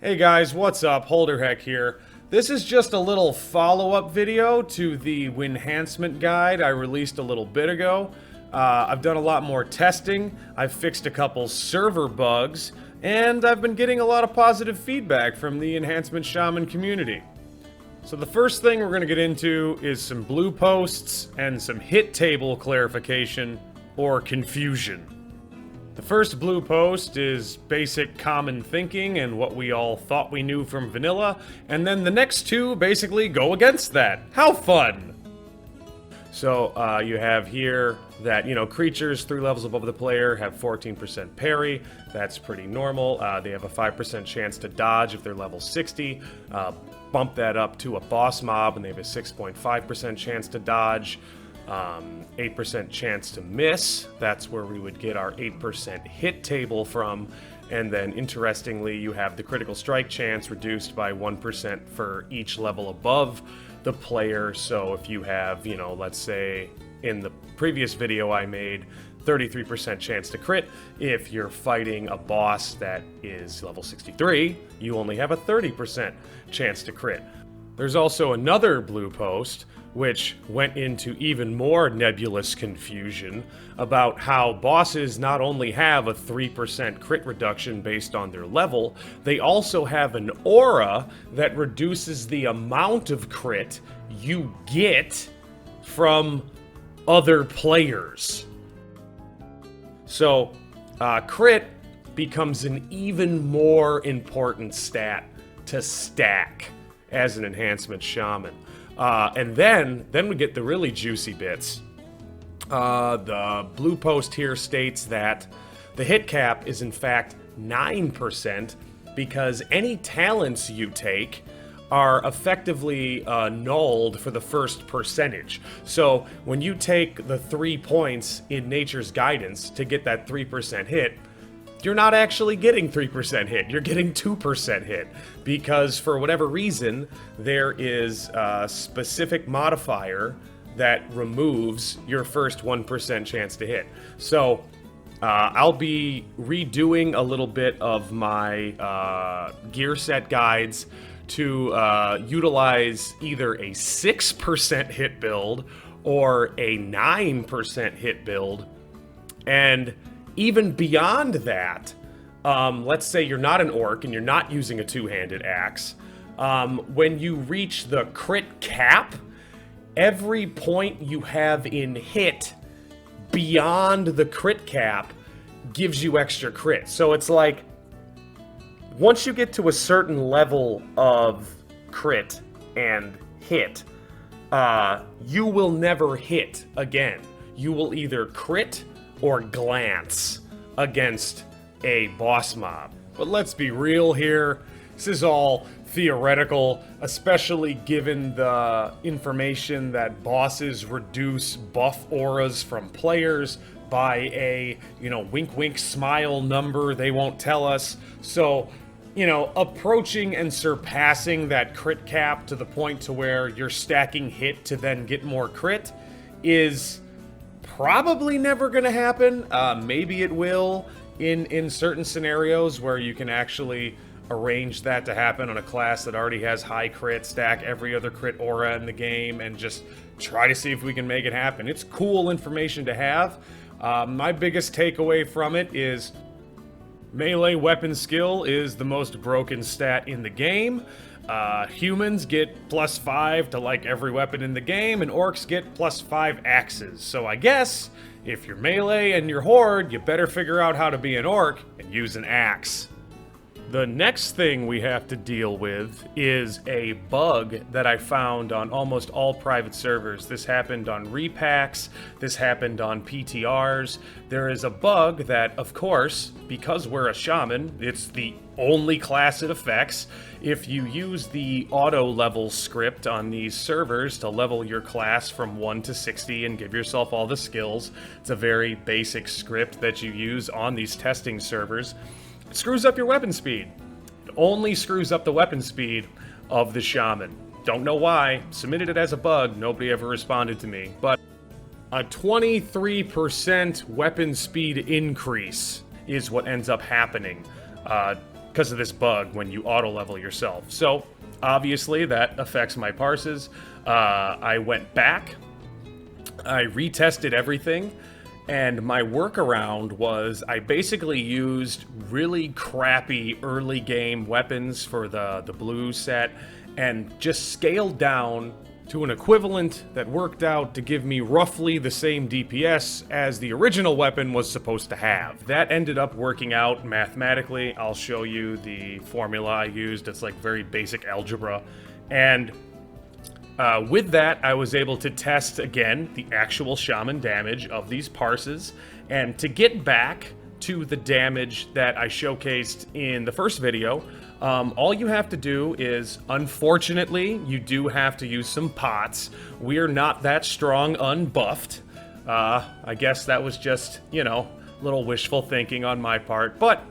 Hey guys, what's up? Holderhek here. This is just a little follow-up video to the WINhancement guide I released a little bit ago. I've done a lot more testing, I've fixed a couple server bugs, and I've been getting a lot of positive feedback from the Enhancement Shaman community. So the first thing we're going to get into is some blue posts and some hit table clarification, or confusion. The first blue post is basic common thinking and what we all thought we knew from vanilla, and then the next two basically go against that. How fun! So you have here that, creatures 3 levels above the player have 14% parry. That's pretty normal. They have a 5% chance to dodge if they're level 60. Bump that up to a boss mob and they have a 6.5% chance to dodge. 8% chance to miss. That's where we would get our 8% hit table from. And then, interestingly, you have the critical strike chance reduced by 1% for each level above the player. So if you have, let's say in the previous video I made, 33% chance to crit. If you're fighting a boss that is level 63, you only have a 30% chance to crit. There's also another blue post which went into even more nebulous confusion about how bosses not only have a 3% crit reduction based on their level, they also have an aura that reduces the amount of crit you get from other players. So, crit becomes an even more important stat to stack as an enhancement shaman. And then we get the really juicy bits. The blue post here states that the hit cap is in fact 9% because any talents you take are effectively nulled for the first percentage. So when you take the 3 points in Nature's Guidance to get that 3% hit, you're not actually getting 3% hit, you're getting 2% hit. Because for whatever reason, there is a specific modifier that removes your first 1% chance to hit. So, I'll be redoing a little bit of my gear set guides to utilize either a 6% hit build or a 9% hit build. And even beyond that, let's say you're not an orc and you're not using a two-handed axe. When you reach the crit cap, every point you have in hit beyond the crit cap gives you extra crit. So it's like, once you get to a certain level of crit and hit, you will never hit again. You will either crit or glance against a boss mob. But let's be real here, this is all theoretical, especially given the information that bosses reduce buff auras from players by a, wink wink smile number they won't tell us. So, approaching and surpassing that crit cap to the point to where you're stacking hit to then get more crit is probably never going to happen. Maybe it will in certain scenarios where you can actually arrange that to happen on a class that already has high crit, stack every other crit aura in the game, and just try to see if we can make it happen. It's cool information to have. My biggest takeaway from it is melee weapon skill is the most broken stat in the game. Humans get +5 to like every weapon in the game, and orcs get +5 axes. So I guess, if you're melee and you're horde, you better figure out how to be an orc and use an axe. The next thing we have to deal with is a bug that I found on almost all private servers. This happened on repacks, this happened on PTRs. There is a bug that, of course, because we're a shaman, it's the only class it affects. If you use the auto level script on these servers to level your class from 1 to 60 and give yourself all the skills, it's a very basic script that you use on these testing servers. It screws up your weapon speed. It only screws up the weapon speed of the shaman. Don't know why. Submitted it as a bug. Nobody ever responded to me. But a 23% weapon speed increase is what ends up happening. because of this bug when you auto-level yourself. So, obviously, that affects my parses. I went back, I retested everything, and my workaround was I basically used really crappy early game weapons for the blue set and just scaled down to an equivalent that worked out to give me roughly the same DPS as the original weapon was supposed to have. That ended up working out mathematically. I'll show you the formula I used. It's like very basic algebra. And with that, I was able to test, again, the actual Shaman damage of these parses, and to get back to the damage that I showcased in the first video, all you have to do is, unfortunately, you do have to use some pots. We're not that strong unbuffed. I guess that was just, you know, little wishful thinking on my part, but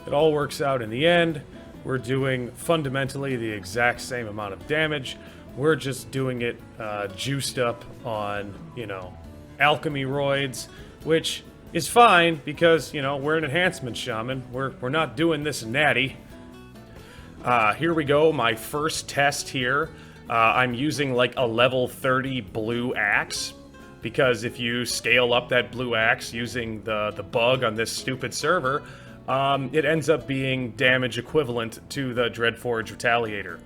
it all works out in the end. We're doing fundamentally the exact same amount of damage. We're just doing it juiced up on, you know, alchemy roids, which is fine because, you know, we're an enhancement shaman. We're not doing this natty. Here we go, my first test here. I'm using like a level 30 blue axe, because if you scale up that blue axe using the bug on this stupid server, it ends up being damage equivalent to the Dreadforge Retaliator.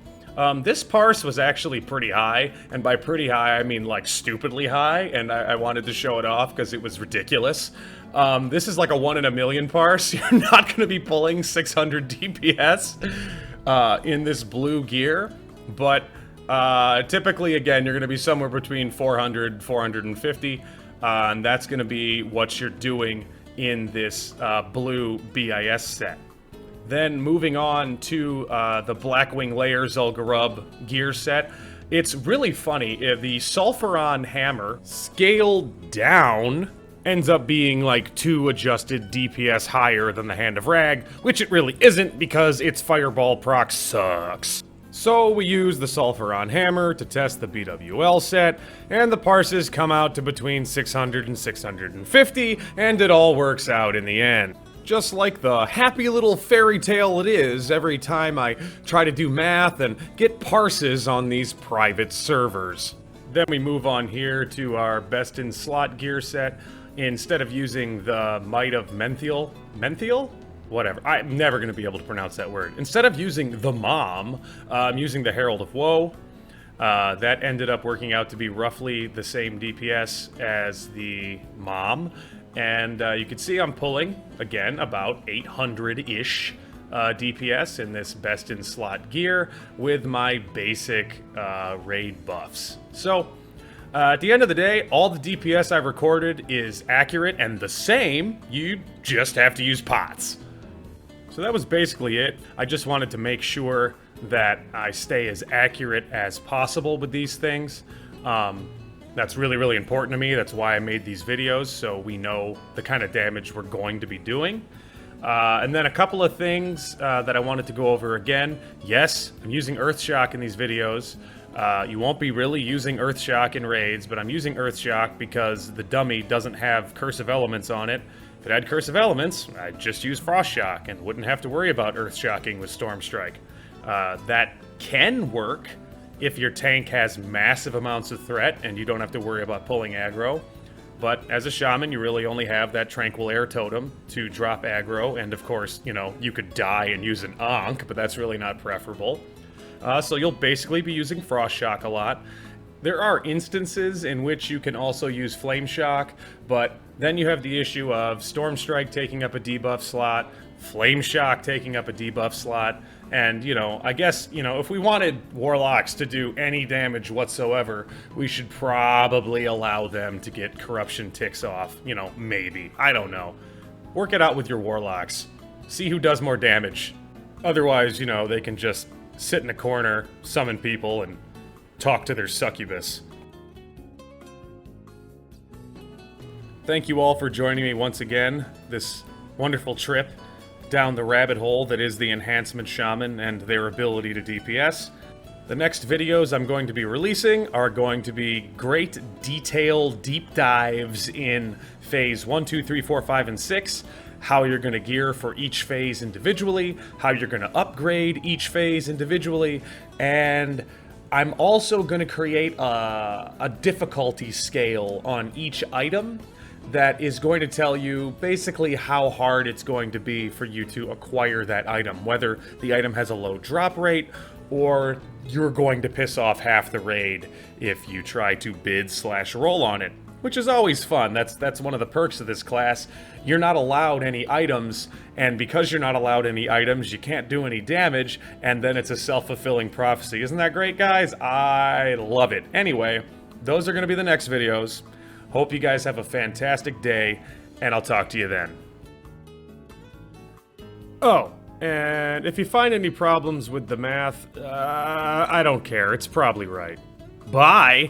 This parse was actually pretty high, and by pretty high I mean like stupidly high, and I wanted to show it off because it was ridiculous. This is like a 1 in a million parse. You're not going to be pulling 600 DPS in this blue gear, but typically, again, you're going to be somewhere between 400, 450, and that's going to be what you're doing in this blue BIS set. Then moving on to the Blackwing Layer Zul'Gurub gear set. It's really funny. The Sulfuron Hammer scaled down ends up being like 2 adjusted DPS higher than the Hand of Rag, which it really isn't because its Fireball proc sucks. So we use the Sulfuron Hammer to test the BWL set, and the parses come out to between 600 and 650, and it all works out in the end. Just like the happy little fairy tale it is every time I try to do math and get parses on these private servers. Then we move on here to our best in slot gear set. Instead of using the Might of Menthiel? Whatever. I'm never going to be able to pronounce that word. Instead of using the Mom, I'm using the Herald of Woe. That ended up working out to be roughly the same DPS as the Mom. And you can see I'm pulling, again, about 800-ish DPS in this best in slot gear with my basic raid buffs. So, at the end of the day, all the DPS I've recorded is accurate and the same. You just have to use pots. So that was basically it. I just wanted to make sure that I stay as accurate as possible with these things. That's really, really important to me. That's why I made these videos, so we know the kind of damage we're going to be doing. And then a couple of things that I wanted to go over again. Yes, I'm using Earthshock in these videos. You won't be really using Earthshock in raids, but I'm using Earthshock because the dummy doesn't have Curse of Elements on it. If it had Curse of Elements, I'd just use Frostshock and wouldn't have to worry about Earthshocking with Stormstrike. That can work if your tank has massive amounts of threat and you don't have to worry about pulling aggro. But as a shaman, you really only have that Tranquil Air Totem to drop aggro, and of course, you know, you could die and use an Ankh, but that's really not preferable. So you'll basically be using Frost Shock a lot. There are instances in which you can also use Flame Shock, but then you have the issue of Storm Strike taking up a debuff slot, Flame Shock taking up a debuff slot, and, you know, I guess, you know, if we wanted Warlocks to do any damage whatsoever, we should probably allow them to get Corruption ticks off. You know, maybe. I don't know. Work it out with your Warlocks. See who does more damage. Otherwise, you know, they can just sit in a corner, summon people, and talk to their succubus. Thank you all for joining me once again, this wonderful trip down the rabbit hole that is the Enhancement Shaman and their ability to DPS. The next videos I'm going to be releasing are going to be great detailed deep dives in Phase 1, 2, 3, 4, 5, and 6, how you're going to gear for each phase individually, how you're going to upgrade each phase individually, and I'm also going to create a difficulty scale on each item that is going to tell you basically how hard it's going to be for you to acquire that item, whether the item has a low drop rate or you're going to piss off half the raid if you try to bid/roll on it, which is always fun. That's one of the perks of this class. You're not allowed any items, and because you're not allowed any items, you can't do any damage, and then it's a self-fulfilling prophecy. Isn't that great, guys? I love it. Anyway, those are going to be the next videos. Hope you guys have a fantastic day, and I'll talk to you then. Oh, and if you find any problems with the math, I don't care. It's probably right. Bye!